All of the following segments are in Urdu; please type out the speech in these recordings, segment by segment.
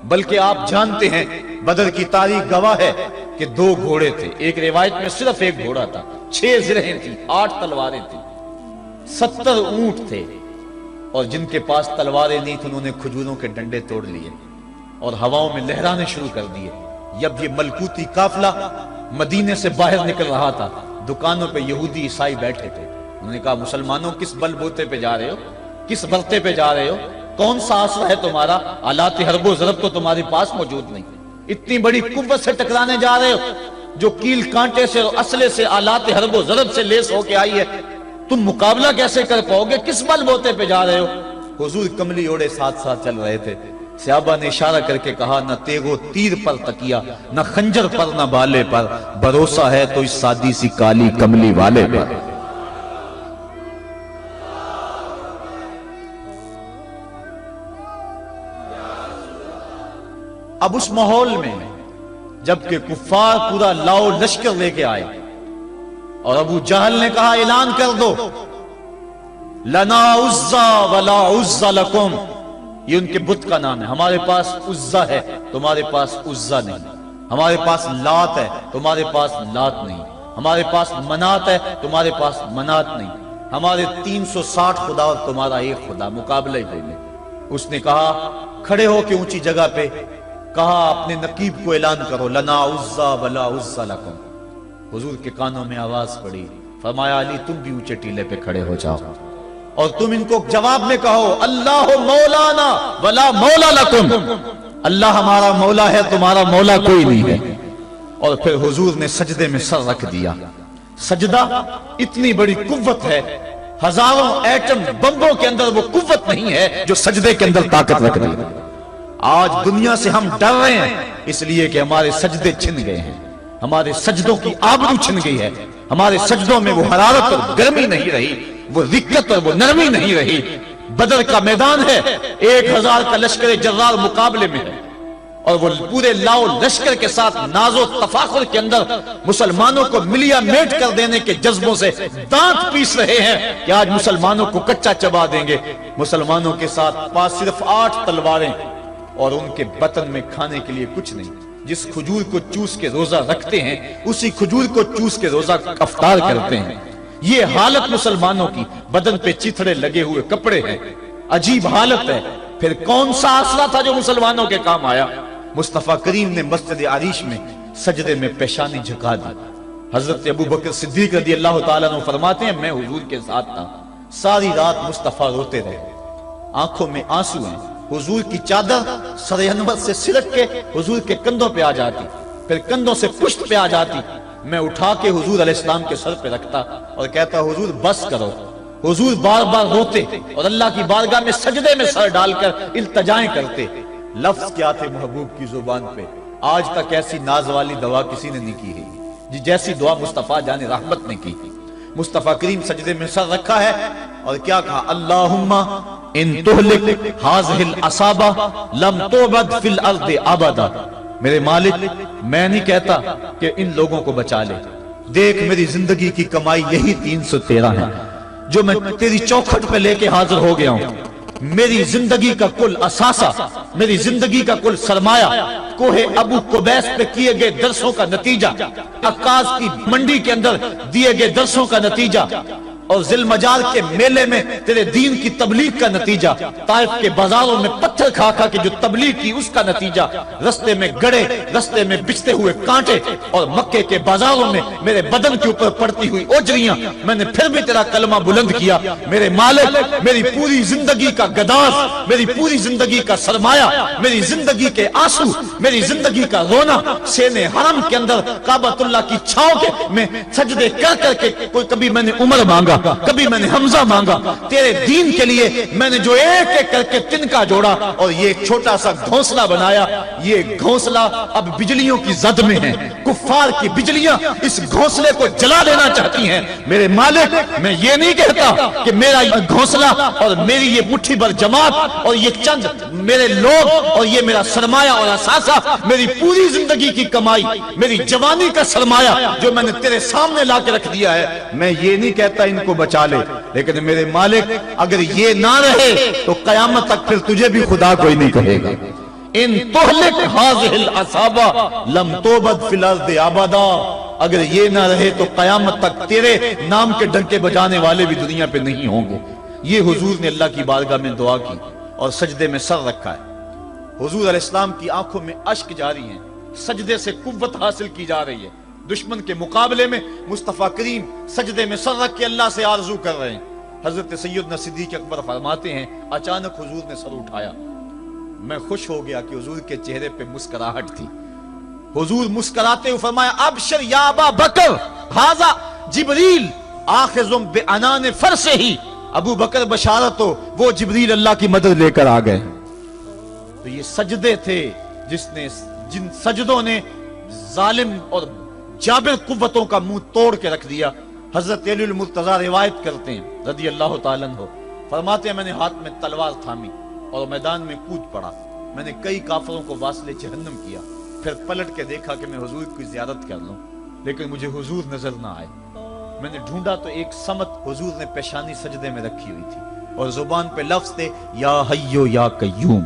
بلکہ آپ جانتے ہیں بدر کی تاریخ گواہ ہے کہ 2 گھوڑے تھے، ایک روایت میں صرف 1 گھوڑا تھا، 6 زرہیں تھی، 8 تلواریں تھیں، 70 اونٹ تھے، اور جن کے پاس تلواریں نہیں تھیں انہوں نے کھجوروں کے ڈنڈے توڑ لیے اور ہواؤں میں لہرانے شروع کر دیے۔ جب یہ ملکوتی قافلہ مدینے سے باہر نکل رہا تھا، دکانوں پہ یہودی عیسائی بیٹھے تھے۔ انہوں نے کہا مسلمانوں کس بل بوتے پہ جا رہے ہو، کس برتے پہ جا رہے ہو، کون سا آسرا ہے تمہارا، آلات حرب و ضرب تو تمہارے پاس موجود نہیں، اتنی بڑی قوت سے ٹکرانے جا رہے ہو جو کیل کانٹے سے اور اسلحے سے آلات حرب و ضرب سے لیس ہو کے آئی ہے، تم مقابلہ کیسے کر پاؤ گے، کس بل بوتے پہ جا رہے ہو؟ حضور کملی اوڑے ساتھ ساتھ چل رہے تھے۔ صحابہ نے اشارہ کر کے کہا نہ تیغ و تیر پر تکیا، نہ خنجر پر نہ بالے پر، بھروسہ ہے تو اس سادی سی کالی کملی والے پر۔ اب اس ماحول میں جبکہ کفار پورا لاؤ لشکر لے کے آئے اور ابو جہل نے کہا اعلان کر دو لنا عزا ولا عزا لکم، یہ ان کے بت کا نام ہے، ہمارے پاس عزا ہے تمہارے پاس عزا نہیں، ہمارے پاس لات ہے تمہارے پاس لات نہیں، ہمارے پاس منات ہے تمہارے پاس منات نہیں، ہمارے 360 خدا اور تمہارا ایک خدا، مقابلہ ہی لے۔ اس نے کہا کھڑے ہو کے اونچی جگہ پہ کہا اپنے نقیب کو اعلان کرو لنا عزا ولا عزا لکم۔ حضور کے کانوں میں آواز پڑی، فرمایا علی تم بھی اونچے ٹیلے پہ کھڑے ہو جاؤ اور تم ان کو جواب میں کہو اللہ مولانا ولا مولا لکم، اللہ ہمارا مولا ہے تمہارا مولا کوئی نہیں ہے۔ اور پھر حضور نے سجدے میں سر رکھ دیا۔ سجدہ اتنی بڑی قوت ہے، ہزاروں ایٹم بمبوں کے اندر وہ قوت نہیں ہے جو سجدے کے اندر طاقت رکھ دی۔ آج دنیا سے ہم ڈر رہے ہیں اس لیے کہ ہمارے سجدے چھن گئے ہیں، ہمارے سجدوں کی آبرو چھن گئی ہے، ہمارے سجدوں میں وہ حرارت اور گرمی نہیں رہی، وہ رقت اور وہ نرمی نہیں رہی۔ بدر کا میدان ہے، 1000 کا لشکر جرار مقابلے میں ہے اور وہ پورے لاؤ لشکر کے ساتھ ناز و تفاخر کے اندر مسلمانوں کو ملیا میٹ کر دینے کے جذبوں سے دانت پیس رہے ہیں کہ آج مسلمانوں کو کچا چبا دیں گے۔ مسلمانوں کے ساتھ پاس صرف 8 تلواریں اور ان کے بطن میں کھانے کے لیے کچھ نہیں۔ جس کھجور کو چوس کے روزہ رکھتے ہیں اسی کھجور کو چوس کے روزہ افطار کرتے ہیں۔ یہ حالت مسلمانوں کی، بدن پہ چیتھڑے لگے ہوئے کپڑے ہیں، عجیب حالت ہے۔ پھر کون سا آسرا تھا جو مسلمانوں کے کام آیا؟ مصطفیٰ کریم نے مسجد عریش میں سجدے میں پیشانی جھکا دی۔ حضرت ابو بکر صدیق رضی اللہ تعالیٰ عنہ فرماتے ہیں میں حضور کے ساتھ تھا، ساری رات مصطفیٰ روتے رہے، آنکھوں میں آنسو ہیں، حضور کی چادر سر انور سے سرک کے حضور کے کندھوں پہ آ جاتی، پھر کندھوں سے پشت پہ آ جاتی، میں اٹھا کے حضور علیہ السلام کے سر پہ رکھتا اور کہتا حضور بس کرو۔ حضور بار بار روتے اور اللہ کی بارگاہ میں سجدے میں سر ڈال کر التجائیں کرتے۔ لفظ کیا تھے محبوب کی زبان پہ، آج تک ایسی ناز والی دعا کسی نے نہیں کی ہے جیسی دعا مصطفیٰ جان رحمت نے کی۔ مصطفیٰ کریم سجدے میں سر رکھا ہے اور کیا کہا اللہم ان تہلک ہذہ العصابہ لم تعبد فی الارض ابدا، میرے مالک میں نہیں کہتا کہ ان لوگوں کو بچا لے، دیکھ میری زندگی کی کمائی یہی 313 ہے جو میں تیری چوکھٹ پہ لے کے حاضر ہو گیا ہوں، میری زندگی کا کل اثاثہ، میری زندگی کا کل سرمایہ کوہ ابو قبیس پہ کیے گئے درسوں کا نتیجہ، عکاظ کی منڈی کے اندر دیے گئے درسوں کا نتیجہ، اور ذل مجال کے میلے میں تیرے دین کی تبلیغ کا نتیجہ، طائف کے بازاروں میں پتھر کھا کھا کے جو تبلیغ کی اس کا نتیجہ، رستے میں گڑے، رستے میں بچتے ہوئے کانٹے، اور مکے کے بازاروں میں میرے بدن کے اوپر پڑتی ہوئی اوجریاں، میں نے پھر بھی تیرا کلمہ بلند کیا۔ میرے مالک میری پوری زندگی کا گداز، میری پوری زندگی کا سرمایہ، میری زندگی کے آنسو، میری زندگی کا رونا سینے حرم کے اندر کعبۃ اللہ کی چھاؤں کے میں سجدے کر کر کے، کوئی کبھی میں نے عمر مانگا، کبھی میں نے حمزہ مانگا، تیرے دین کے لیے میں نے جو ایک ایک کر کے تنکا جوڑا اور یہ ایک چھوٹا سا گھونسلہ بنایا، یہ گھونسلہ اب بجلیوں کی زد میں ہے، کفار کی بجلیاں اس گھونسلے کو جلا دینا چاہتی ہیں۔ میرے مالک میں یہ نہیں کہتا کہ میرا گھونسلہ اور میری یہ مٹھی بھر جماعت اور یہ چند میرے لوگ اور یہ میرا سرمایہ اور اثاثہ، میری پوری زندگی کی کمائی، میری جوانی کا سرمایہ جو میں نے تیرے سامنے لا کے رکھ دیا ہے، میں یہ نہیں کہتا ان کو بچا لے، لیکن میرے مالک اگر یہ نہ رہے تو قیامت تک پھر تجھے بھی خدا کوئی نہیں کہے گا۔ ان تہلک ہذہ العصابہ لم توبد فی الارض ابدا، اگر یہ نہ رہے تو قیامت تک تیرے نام کے ڈنکے بجانے والے بھی دنیا پہ نہیں ہوں گے۔ یہ حضور نے اللہ کی بارگاہ میں دعا کی اور سجدے میں سر رکھا ہے۔ حضور علیہ السلام کی آنکھوں میں اشک جاری ہیں، سجدے سے قوت حاصل کی جا رہی ہے۔ دشمن کے مقابلے میں مصطفیٰ کریم سجدے میں سر رکھ کے اللہ سے آرزو کر رہے ہیں۔ حضرت سیدنا صدیق اکبر فرماتے ہیں اچانک حضور نے سر اٹھایا، میں خوش ہو گیا کہ حضور کے چہرے پہ مسکراہٹ تھی۔ حضور مسکراتے ہوئے فرمایا ابشر یا ابا بکر ھذا جبریل آخذ بعنان فرسہ، ابو بکر بشارت ہو، وہ جبریل اللہ کی مدد لے کر آ گئے۔ تو یہ سجدے تھے جن سجدوں نے ظالم اور جابر قوتوں کا منہ توڑ کے رکھ دیا۔ حضرت علی المرتضیٰ روایت کرتے ہیں رضی اللہ تعالیٰ عنہ، فرماتے ہیں میں نے ہاتھ میں تلوار تھامی اور میدان میں کود پڑا، میں نے کئی کافروں کو واصل جہنم کیا، پھر پلٹ کے دیکھا کہ میں حضور کی زیارت کر لوں، لیکن مجھے حضور نظر نہ آئے۔ میں نے ڈھونڈا تو ایک سمت حضور نے پیشانی سجدے میں رکھی ہوئی تھی اور زبان پہ لفظ تھے یا حیو یا قیوم،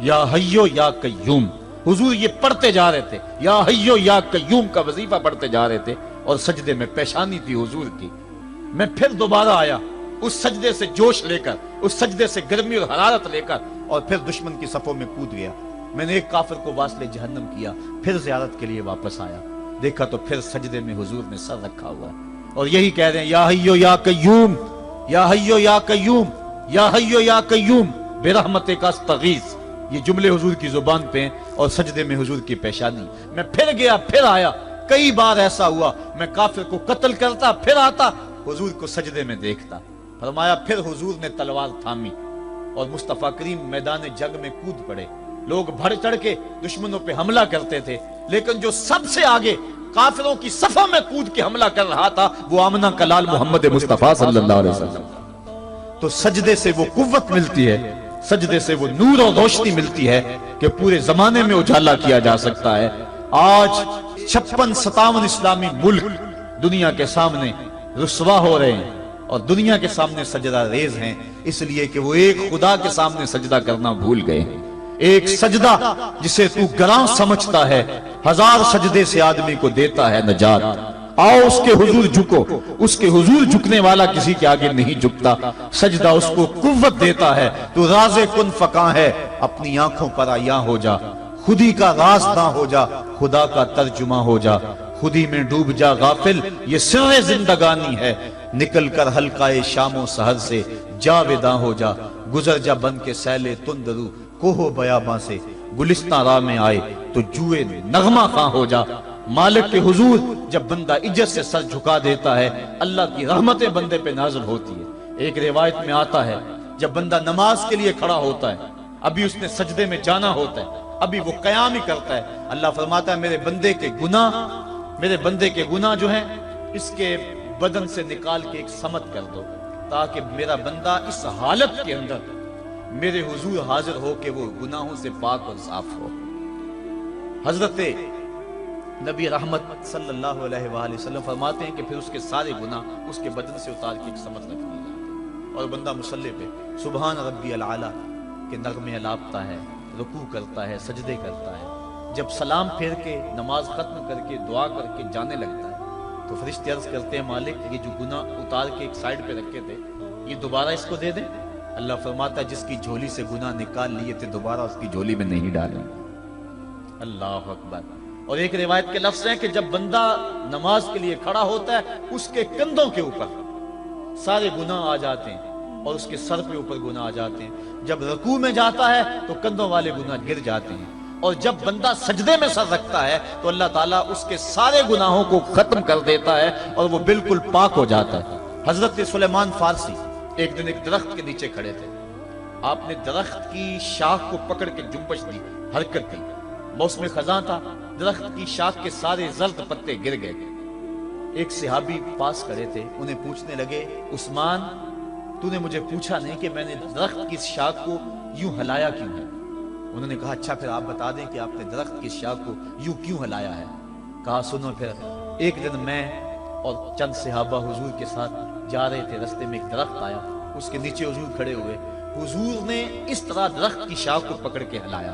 یا حیو یا قیوم۔ حضور یہ پڑھتے جا رہے تھے، یا حیو یا قیوم کا وظیفہ پڑھتے جا رہے تھے اور سجدے میں پیشانی تھی حضور کی۔ میں پھر دوبارہ آیا اس سجدے سے جوش لے کر، اس سجدے سے گرمی اور حرارت لے کر، اور پھر دشمن کی صفوں میں کود گیا۔ میں نے ایک کافر کو واصل جہنم کیا، پھر زیارت کے لیے واپس آیا، دیکھا تو پھر سجدے میں حضور نے سر رکھا ہوا ہے اور یہی کہہ رہے ہیں یا حیو یا قیوم، یا حیو یا قیوم، یا حیو یا قیوم برحمتک استغیث۔ یہ جملے حضور کی زبان پہ ہیں اور سجدے میں حضور کی پیشانی۔ میں پھر گیا، پھر آیا، کئی بار ایسا ہوا میں کافر کو قتل کرتا، پھر آتا حضور کو سجدے میں دیکھتا۔ فرمایا پھر حضور نے تلوار تھامی اور مصطفیٰ کریم میدان جنگ میں کود پڑے۔ لوگ بڑھ چڑھ کے دشمنوں پہ حملہ کرتے تھے، لیکن جو سب سے آگے کافروں کی صفوں میں کود کے حملہ کر رہا تھا وہ آمنہ کا لال محمد مصطفیٰ صلی اللہ علیہ وسلم۔ تو سجدے سے وہ قوت ملتی ہے، سجدے سے وہ نور اور روشنی ملتی ہے کہ پورے زمانے میں اجالا کیا جا سکتا ہے۔ آج 56-57 اسلامی ملک دنیا کے سامنے رسوا ہو رہے ہیں اور دنیا کے سامنے سجدہ ریز ہیں، اس لیے کہ وہ ایک خدا کے سامنے سجدہ کرنا بھول گئے ہیں۔ ایک سجدہ جسے تو گراں سمجھتا ہے 1000 سجدے سے آدمی کو دیتا ہے نجات۔ آؤ اس کے حضور جھکو، اس کے حضور جھکنے والا کسی کے آگے نہیں جھکتا۔ سجدہ اس کو قوت دیتا ہے، تو راز کن فکاں ہے اپنی آنکھوں پر عیاں ہو جا، خودی کا راز نہ ہو جا، خدا کا ترجمہ ہو جا، خودی میں ڈوب جا غافل، یہ سر زندگانی ہے، نکل کر حلقہ شام و سحر سے جاویداں ہو جا، گزر جا بن کے سیلے تندرو کوہ بیاباں سے، گلستان راہ میں آئے تو جوئے نغمہ خواں ہو جا۔ مالک کے حضور جب بندہ عزت سے سر جھکا دیتا ہے، اللہ کی رحمتیں بندے پہ نازل ہوتی ہے۔ ایک روایت میں آتا ہے جب بندہ نماز کے لیے کھڑا ہوتا ہے، ابھی اس نے سجدے میں جانا ہوتا ہے، ابھی وہ قیام ہی کرتا ہے، اللہ فرماتا ہے میرے بندے کے گناہ جو ہیں اس کے بدن سے نکال کے ایک سمت کر دو، تاکہ میرا بندہ اس حالت کے اندر میرے حضور حاضر ہو کہ وہ گناہوں سے پاک اور صاف ہو۔ حضرت نبی رحمت صلی اللہ علیہ وآلہ وسلم فرماتے ہیں کہ پھر اس کے سارے گناہ اس کے بدن سے اتار کے ایک سمت رکھ دی جاتی اور بندہ مصلی پہ سبحان ربی العالی کے نغمے الاپتا ہے، رکوع کرتا ہے، سجدے کرتا ہے۔ جب سلام پھیر کے نماز ختم کر کے دعا کر کے جانے لگتا ہے تو فرشتے عرض کرتے ہیں مالک یہ جو گناہ اتار کے ایک سائیڈ پہ رکھے تھے یہ دوبارہ اس کو دے دیں۔ اللہ فرماتا ہے جس کی جھولی سے گناہ نکال لیے تھے دوبارہ اس کی جھولی میں نہیں ڈالیں۔ اللہ اکبر۔ اور ایک روایت کے لفظ ہیں کہ جب بندہ نماز کے لیے کھڑا ہوتا ہے اس کے کندھوں کے اوپر سارے گناہ آ جاتے ہیں اور اس کے سر پہ اوپر گناہ آ جاتے ہیں۔ جب رکوع میں جاتا ہے تو کندھوں والے گناہ گر جاتے ہیں، اور جب بندہ سجدے میں سر رکھتا ہے تو اللہ تعالیٰ اس کے سارے گناہوں کو ختم کر دیتا ہے اور وہ بالکل پاک ہو جاتا ہے۔ حضرت سلیمان فارسی ایک دن ایک درخت کے نیچے کھڑے تھے، آپ نے درخت کی شاخ کو پکڑ کے جنبش دی، حرکت دی، موسم خزاں تھا، درخت کی شاخ کے سارے زرد پتے گر گئے۔ ایک صحابی پاس کھڑے تھے، انہیں پوچھنے لگے عثمان تو نے مجھے پوچھا نہیں کہ میں نے درخت کی شاخ کو یوں ہلایا کیوں ہے؟ انہوں نے کہا اچھا پھر آپ بتا دیں کہ آپ نے درخت کی شاخ کو یوں کیوں ہلایا ہے؟ کہا سنو پھر ایک دن میں اور چند صحابہ حضور کے ساتھ جا رہے تھے، رستے میں ایک درخت آیا، اس کے نیچے حضور کھڑے ہوئے، حضور نے اس طرح درخت کی شاخ کو پکڑ کے ہلایا،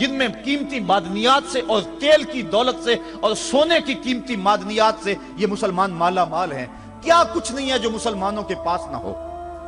جن میں قیمتی معدنیات سے اور تیل کی دولت سے اور سونے کی قیمتی معدنیات سے یہ مسلمان مالا مال ہیں. کیا کچھ نہیں ہے جو مسلمانوں کے پاس نہ ہو،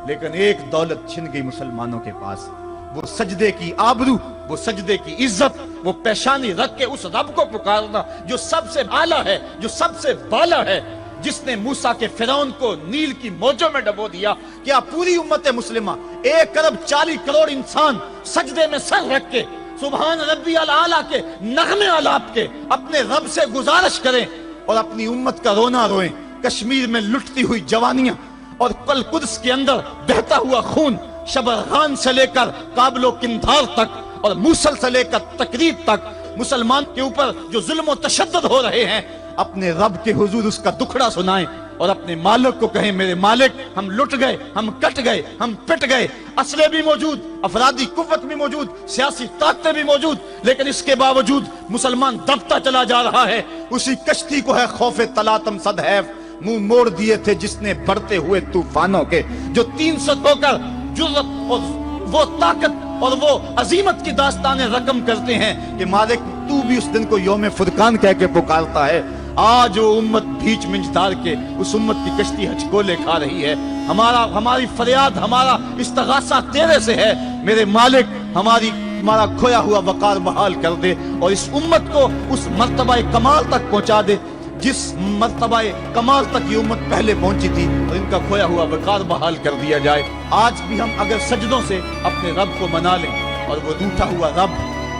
لیکن ایک دولت چھن گئی مسلمانوں کے پاس، وہ سجدے کی آبرو، وہ سجدے کی عزت، وہ پیشانی رکھ کے اس رب کو پکارنا جو سب سے اعلیٰ ہے، جو سب سے بالا ہے، جس نے موسیٰ کے فرعون کو نیل کی موجوں میں ڈبو دیا. کیا پوری امت مسلمہ 1,40,00,000,000 انسان سجدے میں سر رکھ کے سبحان ربی الاعلیٰ کے نغمے آلاپ کے اپنے رب سے گزارش کریں اور اپنی امت کا رونا روئیں؟ کشمیر میں لٹتی ہوئی جوانیاں اور قدس کے اندر بہتا ہوا خون، شبرغان سے لے کر کابل و قندھار تک اور موصل سے لے کر تکریب تک مسلمان کے اوپر جو ظلم و تشدد ہو رہے ہیں، اپنے رب کے حضور اس کا دکھڑا سنائیں اور اپنے مالک کو کہیں میرے مالک ہم لٹ گئے، ہم کٹ گئے، ہم پٹ گئے، اسلحے بھی موجود، افرادی قوت بھی موجود، سیاسی طاقتیں بھی موجود، لیکن اس کے باوجود مسلمان دبتا چلا جا رہا ہے. اسی کشتی کو ہے خوف تلاطم صدحیف منہ موڑ دیے تھے جس نے بڑھتے ہوئے طوفانوں کے، جو 300 ہو کر جرأت اور وہ طاقت اور وہ عظیمت کی داستانیں رقم کرتے ہیں کہ مالک تو بھی اس دن کو یوم فرقان کہہ کے پکارتا ہے. آج وہ امت بھیچ منجدار کے اس امت کی کشتی ہچکولے کھا رہی ہے. ہماری فریاد، ہمارا استغاثہ تیرے سے ہے میرے مالک، ہمارا کھویا ہوا وقار بحال کر دے اور اس امت کو اس مرتبہ کمال تک پہنچا دے جس مرتبہ کمال تک یہ امت پہلے پہنچی تھی، اور ان کا کھویا ہوا وقار بحال کر دیا جائے. آج بھی ہم اگر سجدوں سے اپنے رب کو منا لیں اور وہ روٹھا ہوا رب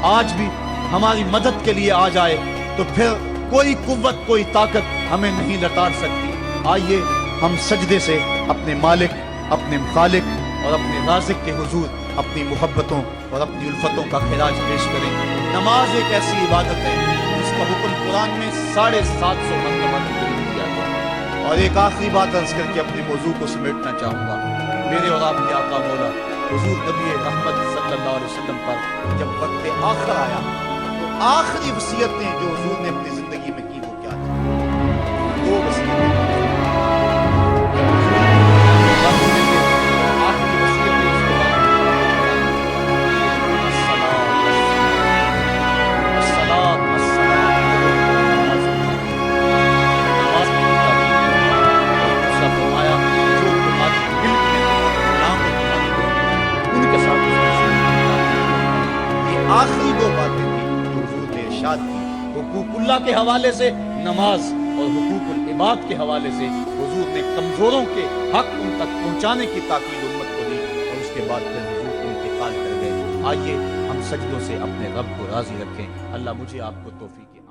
آج بھی ہماری مدد کے لیے آ جائے تو پھر کوئی قوت، کوئی طاقت ہمیں نہیں لٹار سکتی. آئیے ہم سجدے سے اپنے مالک، اپنے خالق اور اپنے رازق کے حضور اپنی محبتوں اور اپنی الفتوں کا خراج پیش کریں. نماز ایک ایسی عبادت ہے جس کا حکم قرآن میں 750 مرتبہ ذکر کیا گیا. اور ایک آخری بات عرض کر کے اپنے موضوع کو سمیٹنا چاہوں گا. میرے اور آپ کے آقا مولا حضور نبی رحمت صلی اللہ علیہ وسلم پر جب وقت آخر آیا تو آخری وصیتیں جو حضور نے اپنی زندگی میں کی وہ کیا تھی؟ 2 وصیتیں. آخری 2 باتیں تھیں جو حضور نے ارشاد کی. حقوق اللہ کے حوالے سے نماز اور حقوق العباد کے حوالے سے حضور نے کمزوروں کے حق ان تک پہنچانے کی تاکید امت کو دی اور اس کے بعد پھر حضور انتقال کر گئے. آئیے ہم سجدوں سے اپنے رب کو راضی رکھیں. اللہ مجھے آپ کو توفیق دے.